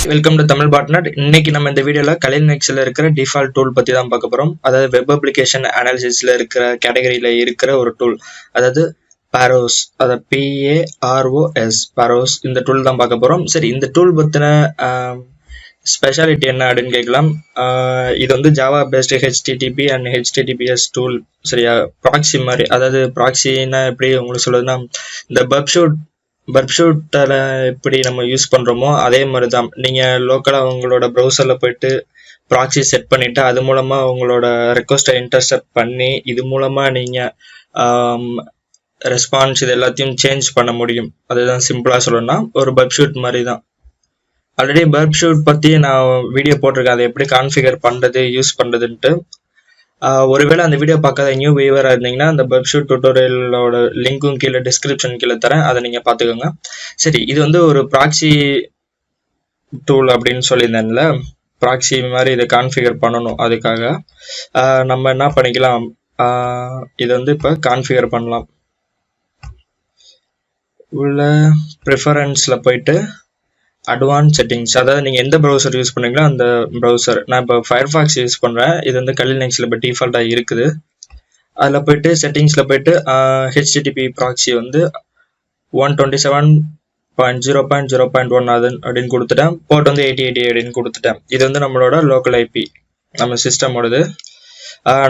Welcome to Tamil botnet. இன்னைக்கு நம்ம இந்த வீடியோல கலினெக்ஸ்ல இருக்கிற டிஃபால்ட் டூல் பத்தி தான் பார்க்க போறோம். அதாவது வெப் அப்ளிகேஷன் அனாலிசிஸ்ல இருக்கிற கேட்டகரியில இருக்கிற ஒரு டூல், அதாவது பாரோஸ், அதாவது PAROS பாரோஸ். இந்த டூல் தான் பார்க்க போறோம். சரி, இந்த டூல் பத்தின ஸ்பெஷாலிட்டி என்ன அப்படின்னு கேட்கலாம். இது வந்து Java based HTTP and HTTPS tool. சரியா, ப்ராக்ஸி மாதிரி. அதாவது ப்ராக்ஸின்னா எப்படி உங்களுக்கு சொல்லுதுன்னா, இந்த பர்ப்ஷூட்டில் எப்படி நம்ம யூஸ் பண்ணுறோமோ அதே மாதிரி தான் நீங்கள் லோக்கலாக உங்களோட ப்ரௌசரில் போயிட்டு ப்ராக்ஸி செட் பண்ணிவிட்டு அது மூலமாக உங்களோட ரெக்வஸ்ட்டை இன்டர்செப்ட் பண்ணி இது மூலமாக நீங்கள் ரெஸ்பான்ஸ் இது எல்லாத்தையும் சேஞ்ச் பண்ண முடியும். அதுதான் சிம்பிளாக சொல்லணும்னா ஒரு பர்ப்ஷூட் மாதிரி தான். ஆல்ரெடி பர்ப்ஷூட் பற்றி நான் வீடியோ போட்டிருக்கேன், அதை எப்படி கான்ஃபிகர் பண்ணுறது யூஸ் பண்ணுறதுன்ட்டு. ஒருவேளை அந்த வீடியோ பார்க்காத நியூ வியூவராக இருந்தீங்கன்னா அந்த பர்ப்ஷூட் டுட்டோரியலோட லிங்க்கும் கீழே டிஸ்கிரிப்ஷன் கீழே தரேன், அதை நீங்கள் பார்த்துக்கோங்க. சரி, இது வந்து ஒரு ப்ராக்ஸி டூல் அப்படின்னு சொல்லியிருந்தேன்ல, ப்ராக்ஸி மாதிரி இதை கான்ஃபிகர் பண்ணணும். அதுக்காக நம்ம என்ன பண்ணிக்கலாம், இதை வந்து இப்போ கான்ஃபிகர் பண்ணலாம். உள்ள ப்ரிஃபரன்ஸில் போயிட்டு அட்வான்ஸ் செட்டிங்ஸ், அதாவது நீங்கள் எந்த ப்ரௌசர் யூஸ் பண்ணுறீங்களோ அந்த ப்ரௌசர். நான் இப்போ ஃபயர்ஃபாக்ஸ் யூஸ் பண்ணுறேன். இது வந்து கலினெக்ஸில் இப்போ டிஃபால்ட்டாக இருக்குது. அதில் போயிட்டு செட்டிங்ஸில் போயிட்டு HTTP ப்ராக்ஸி வந்து 127.0.0.1 அது அப்படின்னு கொடுத்துட்டேன். போர்ட் வந்து 8080 அப்படின்னு கொடுத்துட்டேன். இது வந்து நம்மளோட லோக்கல் IP, நம்ம சிஸ்டமோடது.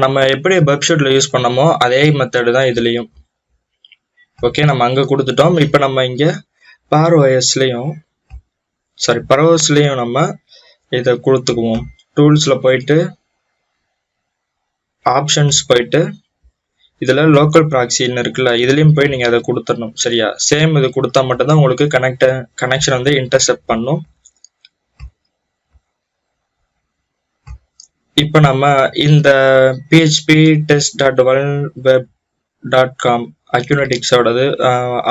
நம்ம எப்படி பர்ப்ஷூட்டில் யூஸ் பண்ணமோ அதே மெத்தடு தான் இதுலேயும். ஓகே, நம்ம அங்கே கொடுத்துட்டோம். இப்போ நம்ம இங்கே பரோஸ்லேயும் நம்ம இதை கொடுத்துக்குவோம். டூல்ஸில் போயிட்டு ஆப்ஷன்ஸ் போயிட்டு இதில் லோக்கல் ப்ராக்ஸின்னு இருக்குல்ல, இதுலேயும் போய் நீங்கள் அதை கொடுத்துடணும். சரியா, சேம் இது கொடுத்தா மட்டும்தான் உங்களுக்கு கனெக்ஷன் வந்து இன்டர்செப்ட் பண்ணும். இப்போ நம்ம இந்த php.test.vulnweb.com அக்யூனடிக்ஸோடது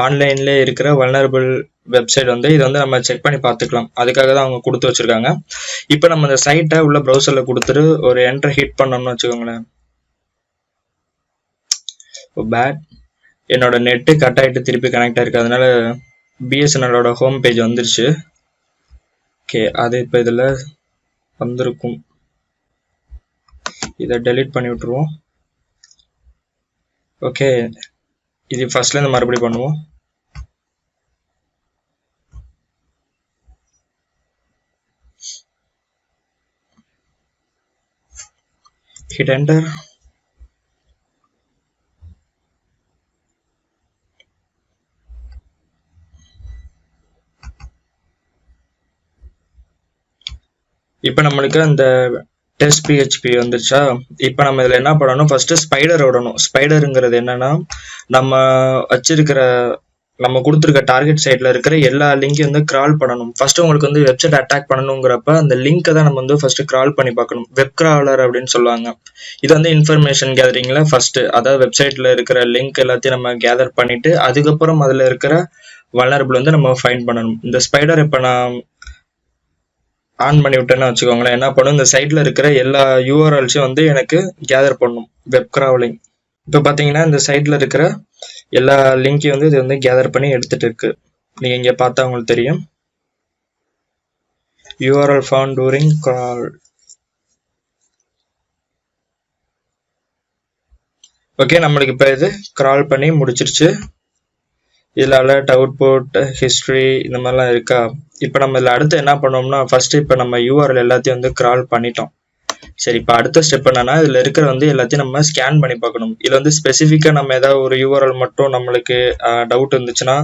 ஆன்லைன்லேயே இருக்கிற வல்னரபிள் வெப்சைட் வந்து இதை வந்து நம்ம செக் பண்ணி பார்த்துக்கலாம். அதுக்காக தான் அவங்க கொடுத்து வச்சுருக்காங்க. இப்போ நம்ம இந்த சைட்டை உள்ள ப்ரௌசரில் கொடுத்துட்டு ஒரு என்டர் ஹிட் பண்ணோம்னு வச்சுக்கோங்களேன். பேட், என்னோட நெட்டு கட் ஆகிட்டு திருப்பி கனெக்ட் ஆகிருக்கு, அதனால BSNLோட ஹோம் பேஜ் வந்துருச்சு. ஓகே, அது இப்போ இதில் வந்திருக்கும். இதை டெலீட் பண்ணி விட்டுருவோம். ஓகே, இது ஃபர்ஸ்ட்லேருந்து மறுபடியும் பண்ணுவோம். Hit enter. இப்போ நம்மளுக்கு அந்த டெஸ்ட் PHP வந்துருச்சா. இப்போ நம்ம இதில் என்ன பண்ணணும், ஃபர்ஸ்ட்டு ஸ்பைடர் விடணும். ஸ்பைடருங்கிறது என்னன்னா, நம்ம கொடுத்துருக்க டார்கெட் சைட்டில் இருக்கிற எல்லா லிங்கையும் வந்து கிரால் பண்ணணும். ஃபர்ஸ்ட் உங்களுக்கு வந்து வெப்சைட் அட்டாக் பண்ணணுங்கிறப்ப அந்த லிங்க்கை தான் நம்ம வந்து ஃபர்ஸ்ட் கிரால் பண்ணி பார்க்கணும். வெப் கிராலர் அப்படின்னு சொல்லுவாங்க. இது வந்து இன்ஃபர்மேஷன் கேதரிங்ல ஃபர்ஸ்ட், அதாவது வெப்சைட்ல இருக்கிற லிங்க் எல்லாத்தையும் நம்ம கேதர் பண்ணிட்டு அதுக்கப்புறம் அதில் இருக்கிற வல்னரபிள் வந்து நம்ம ஃபைண்ட் பண்ணணும். இந்த ஸ்பைடர் இப்போ நான் ஆன் பண்ணி விட்டேன்னு வச்சுக்கோங்களேன், என்ன பண்ணும், இந்த சைட்ல இருக்கிற எல்லா URLஸையும் வந்து எனக்கு கேதர் பண்ணும். Web crawling. இப்போ பார்த்தீங்கன்னா இந்த சைட்ல இருக்கிற எல்லா லிங்கையும் வந்து இது வந்து கேதர் பண்ணி எடுத்துட்டு இருக்கு. நீங்க இங்க பார்த்தா உங்களுக்கு தெரியும். URL found during crawl. Okay, நம்மளுக்கு இப்போ இது கிரால் பண்ணி முடிச்சிருச்சு. இதில் அலர்ட், அவுட்புட், ஹிஸ்ட்ரி இந்த மாதிரிலாம் இருக்கா. இப்போ நம்ம இதில் அடுத்து என்ன பண்ணோம்னா, ஃபர்ஸ்ட் இப்போ நம்ம URL எல்லாத்தையும் வந்து கிரால் பண்ணிட்டோம். சரி, இப்போ அடுத்த ஸ்டெப் என்னன்னா, இதில் இருக்கிற வந்து எல்லாத்தையும் நம்ம ஸ்கேன் பண்ணி பார்க்கணும். இதில் வந்து ஸ்பெசிஃபிக்காக நம்ம ஏதாவது ஒரு URL மட்டும் நம்மளுக்கு டவுட் இருந்துச்சுன்னா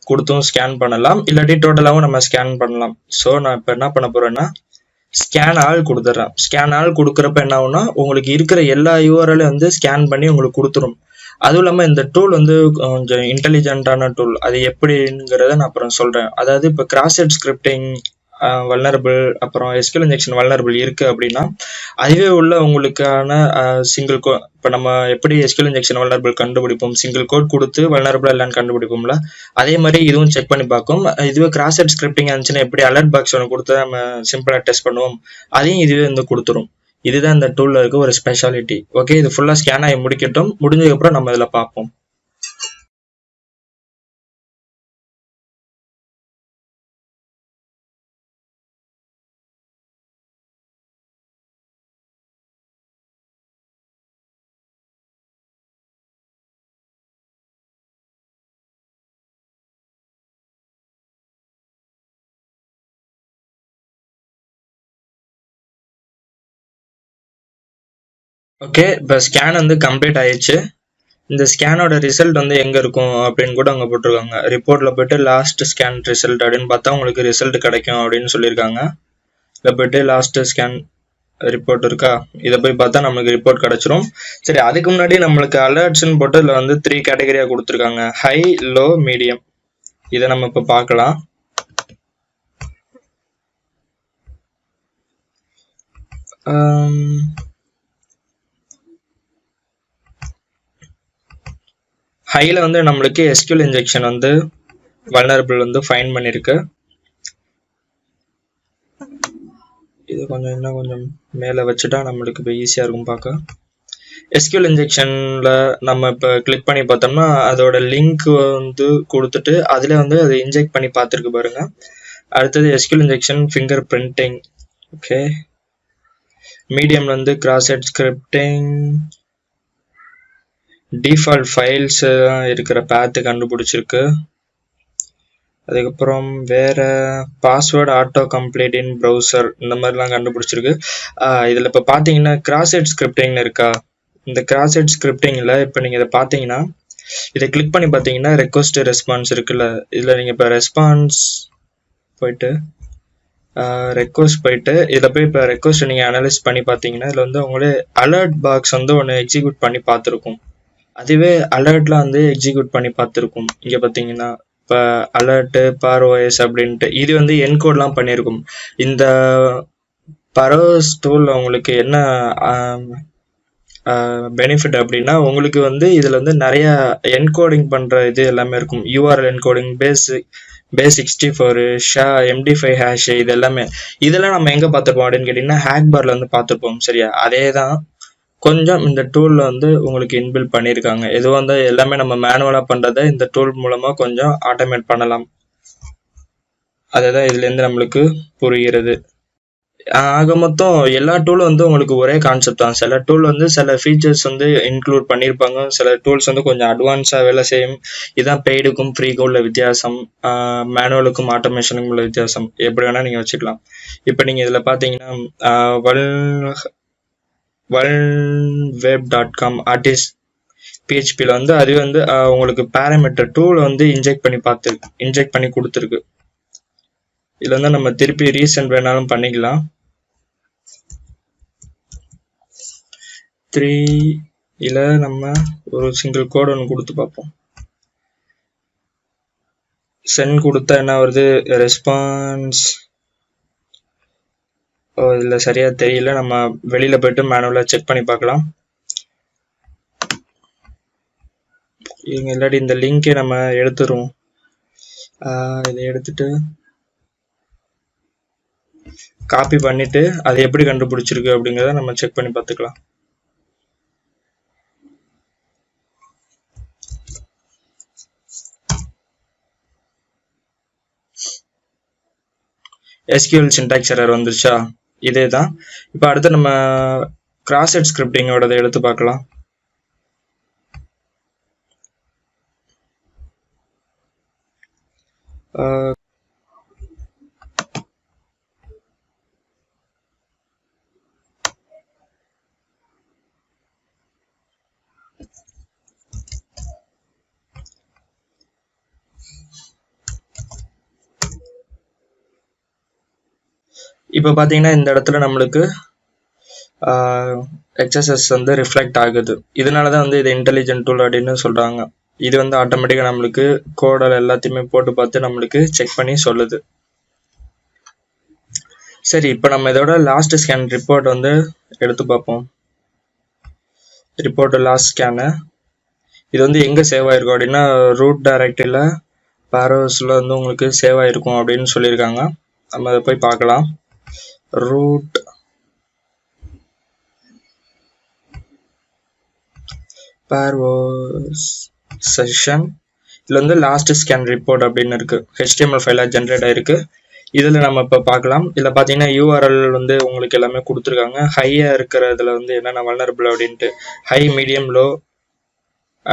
கொடுத்தும் ஸ்கேன் பண்ணலாம், இல்லாட்டி டோட்டலாகவும் நம்ம ஸ்கேன் பண்ணலாம். ஸோ நான் இப்போ என்ன பண்ண போறேன்னா, ஸ்கேன் ஆல் கொடுத்துட்றேன். ஸ்கேன் ஆல் கொடுக்குறப்ப என்ன ஆகும்னா, உங்களுக்கு இருக்கிற எல்லா URLையும் வந்து ஸ்கேன் பண்ணி உங்களுக்கு கொடுத்துரும். அதுவும் இல்லாமல் இந்த டூல் வந்து கொஞ்சம் இன்டெலிஜென்ட்டான டூல். அது எப்படிங்கிறத நான் அப்புறம் சொல்கிறேன். அதாவது இப்போ கிராஸ்-சைட் ஸ்கிரிப்டிங் வல்னரபிள், அப்புறம் SQL இன்ஜெக்ஷன் வல்னரபிள் இருக்குது அப்படின்னா அதுவே உள்ள உங்களுக்கான சிங்கிள் கோட். இப்போ நம்ம எப்படி SQL இன்ஜெக்ஷன் வல்னரபிள் கண்டுபிடிப்போம், சிங்கிள் கோட் கொடுத்து வல்னரபிள் இல்லைன்னு கண்டுபிடிப்போம்ல, அதே மாதிரி இதுவும் செக் பண்ணி பார்க்கும். இதுவே கிராஸ்-சைட் ஸ்கிரிப்டிங் இருந்துச்சுன்னா எப்படி அலர்ட் பாக்ஸ் ஒன்று கொடுத்து நம்ம சிம்பிளாக டெஸ்ட் பண்ணுவோம், அதையும் இதுவே வந்து கொடுத்துரும். இதுதான் இந்த டூல்ல இருக்க ஒரு ஸ்பெஷாலிட்டி. ஓகே, இது ஃபுல்லாக ஸ்கேன் ஆகி முடிக்கட்டும். முடிஞ்சதுக்கப்புறம் நம்ம இதில் பார்ப்போம். ஓகே, இப்போ ஸ்கேன் வந்து கம்ப்ளீட் ஆயிடுச்சு. இந்த ஸ்கேனோட ரிசல்ட் வந்து எங்கே இருக்கும் அப்படின்னு கூட அங்கே போட்டிருக்காங்க. ரிப்போர்ட்டில் போய்ட்டு லாஸ்ட் ஸ்கேன் ரிசல்ட் அப்படின்னு பார்த்தா உங்களுக்கு ரிசல்ட் கிடைக்கும் அப்படின்னு சொல்லியிருக்காங்க. இதில் போய்ட்டு லாஸ்ட் ஸ்கேன் ரிப்போர்ட் இருக்கா, இதை போய் பார்த்தா நம்மளுக்கு ரிப்போர்ட் கிடைச்சிரும். சரி, அதுக்கு முன்னாடி நம்மளுக்கு அலர்ட்ஸ்ன்னு போட்டு இதில் வந்து 3 கேட்டகரியாக கொடுத்துருக்காங்க, ஹை, லோ, மீடியம். இதை நம்ம இப்போ பார்க்கலாம். ஹையில் வந்து நம்மளுக்கு SQL இன்ஜெக்ஷன் வந்து வல்னரபிள் வந்து ஃபைண்ட் பண்ணியிருக்கு. இது கொஞ்சம் இன்னும் கொஞ்சம் மேலே வச்சுட்டா நம்மளுக்கு இப்போ ஈஸியாக இருக்கும் பார்க்க. SQL இன்ஜெக்ஷனில் நம்ம இப்போ கிளிக் பண்ணி பார்த்தோம்னா அதோட லிங்க் வந்து கொடுத்துட்டு அதில் வந்து அதை இன்ஜெக்ட் பண்ணி பார்த்துருக்கு பாருங்க. அடுத்தது SQL injection finger printing. Okay, medium வந்து cross site scripting, default files இருக்கிற பேத்து கண்டுபிடிச்சிருக்கு. அதுக்கப்புறம் வேற password auto complete in browser, இந்த மாதிரிலாம் கண்டுபிடிச்சிருக்கு. இதில் இப்போ பார்த்தீங்கன்னா கிராஸ் சைட் ஸ்கிரிப்டிங் இருக்கா, இந்த கிராஸ் சைட் ஸ்கிரிப்டிங்கில் இப்போ நீங்கள் இதை பார்த்தீங்கன்னா இதை கிளிக் பண்ணி பார்த்தீங்கன்னா ரெக்வஸ்ட் ரெஸ்பான்ஸ் இருக்குல்ல, இதில் நீங்கள் இப்போ ரெஸ்பான்ஸ் போயிட்டு ரெக்வஸ்ட் போயிட்டு இதில் போய் இப்போ ரெக்வஸ்ட் நீங்கள் அனலைஸ் பண்ணி பார்த்தீங்கன்னா இதில் வந்து உங்களே அலர்ட் பாக்ஸ் வந்து ஒன்று எக்ஸிக்யூட் பண்ணி பார்த்துருக்கும். அதுவே அலர்ட்லாம் வந்து எக்ஸிக்யூட் பண்ணி பார்த்துருக்கும். இங்கே பார்த்தீங்கன்னா இப்போ அலர்ட்டு பார்ஓஎஸ் அப்படின்ட்டு இது வந்து என்கோட்லாம் பண்ணியிருக்கும். இந்த பரோஸ் டூல் உங்களுக்கு என்ன பெனிஃபிட் அப்படின்னா உங்களுக்கு வந்து இதில் வந்து நிறைய என்கோடிங் பண்ணுற இது எல்லாமே இருக்கும். URL encoding, base 64, SHA, MD5 hash, இது எல்லாமே. இதெல்லாம் நம்ம எங்கே பார்த்துருப்போம் அப்படின்னு கேட்டிங்கன்னா ஹேக் பார்ல வந்து பார்த்துருப்போம். சரியா, அதே தான் கொஞ்சம் இந்த டூலில் வந்து உங்களுக்கு இன்பில்ட் பண்ணியிருக்காங்க. எதுவும் வந்து எல்லாமே நம்ம மேனுவலாக பண்ணுறதை இந்த டூல் மூலமாக கொஞ்சம் ஆட்டோமேட் பண்ணலாம். அதுதான் இதுலேருந்து நம்மளுக்கு புரிகிறது. ஆக மொத்தம் எல்லா டூலும் வந்து உங்களுக்கு ஒரே கான்செப்ட் தான். சில டூல் வந்து சில ஃபீச்சர்ஸ் வந்து இன்க்ளூட் பண்ணியிருப்பாங்க, சில டூல்ஸ் வந்து கொஞ்சம் அட்வான்ஸாக வேலை செய்யும். இதுதான் பெய்டுக்கும் ஃப்ரீக்கும் உள்ள வித்தியாசம், மேனுவலுக்கும் ஆட்டோமேஷனுக்கும் உள்ள வித்தியாசம். எப்படி வேணால் நீங்கள் வச்சுக்கலாம். இப்போ நீங்கள் இதில் பார்த்தீங்கன்னா vulnweb.com ஆர்டிஸ்ட் PHPல வந்து அது வந்து உங்களுக்கு பேராமீட்டர் டூலை வந்து இன்ஜெக்ட் பண்ணி கொடுத்துருக்கு. இதில் வந்து நம்ம திருப்பி ரீசெண்ட் வேணாலும் பண்ணிக்கலாம். 3 நம்ம ஒரு சிங்கிள் கோட் ஒன்று கொடுத்து பார்ப்போம். சென்ட் கொடுத்தா என்ன வருது, ரெஸ்பான்ஸ். இதில் சரியா தெரியல, நம்ம வெளியில் போயிட்டு மேனுவலாக செக் பண்ணி பார்க்கலாம். இவங்க இல்லாட்டி இந்த லிங்கை நம்ம எடுத்துருவோம். இதை எடுத்துட்டு காப்பி பண்ணிட்டு அது எப்படி கண்டுபிடிச்சிருக்கு அப்படிங்கிறத நம்ம செக் பண்ணி பார்த்துக்கலாம். SQL சின்டாக்ஸ் எரர் வந்துருச்சா, இதே தான். இப்போ அடுத்து நம்ம கிராஸ் சைட் ஸ்கிரிப்டிங்கோட எடுத்து பார்க்கலாம். இப்போ பார்த்தீங்கன்னா இந்த இடத்துல நம்மளுக்கு XSS வந்து ரிஃப்ளெக்ட் ஆகுது. இதனால தான் வந்து இது இன்டெலிஜென்ட் டூல் அப்படின்னு சொல்கிறாங்க. இது வந்து ஆட்டோமேட்டிக்காக நம்மளுக்கு கோடல் எல்லாத்தையுமே போட்டு பார்த்து நம்மளுக்கு செக் பண்ணி சொல்லுது. சரி, இப்போ நம்ம இதோட லாஸ்ட் ஸ்கேன் ரிப்போர்ட் வந்து எடுத்து பார்ப்போம். ரிப்போர்ட் லாஸ்ட் ஸ்கேனு இது வந்து எங்கே சேவ் ஆகிருக்கும் அப்படின்னா ரூட் டைரக்டரியில் பாரோஸில் வந்து உங்களுக்கு சேவ் ஆகிருக்கும் அப்படின்னு சொல்லியிருக்காங்க. நம்ம அதை போய் பார்க்கலாம். ரூட் பார்வோஸ் செஷன், இதில் வந்து லாஸ்ட் ஸ்கேன் ரிப்போர்ட் அப்படின்னு இருக்கு, HTML ஃபைலாக ஜென்ரேட் ஆயிருக்கு. இதில் நம்ம இப்போ பார்க்கலாம். இதில் பார்த்தீங்கன்னா URL வந்து உங்களுக்கு எல்லாமே கொடுத்துருக்காங்க. ஹையாக இருக்கிறதுல வந்து என்னென்ன வல்னரபிள் அப்படின்ட்டு ஹை, மீடியம், லோ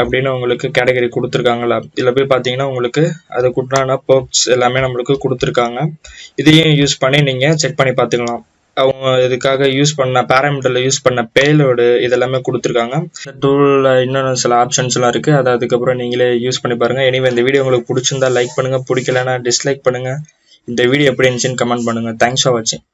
அப்படின்னு உங்களுக்கு கேட்டகரி கொடுத்துருக்காங்களா. இதில் போய் பார்த்தீங்கன்னா உங்களுக்கு அதுக்குண்டான பர்ப்ஸ் எல்லாமே நம்மளுக்கு கொடுத்துருக்காங்க. இதையும் யூஸ் பண்ணி நீங்கள் செக் பண்ணி பார்த்துக்கலாம். அவங்க இதுக்காக யூஸ் பண்ண பேராமீட்டரில் யூஸ் பண்ண பேலோடு இதெல்லாமே கொடுத்துருக்காங்க. இந்த டூலில் இன்னும் சில ஆப்ஷன்ஸ்லாம் இருக்குது. அதை அதுக்கப்புறம் நீங்களே யூஸ் பண்ணி பாருங்கள். எனிவே இந்த வீடியோ உங்களுக்கு பிடிச்சிருந்தா லைக் பண்ணுங்கள், பிடிக்கலன்னா டிஸ்லைக் பண்ணுங்கள். இந்த வீடியோ எப்படி இருந்துச்சுன்னு கமெண்ட் பண்ணுங்கள். தேங்க்ஸ் ஃபார் வாட்சிங்.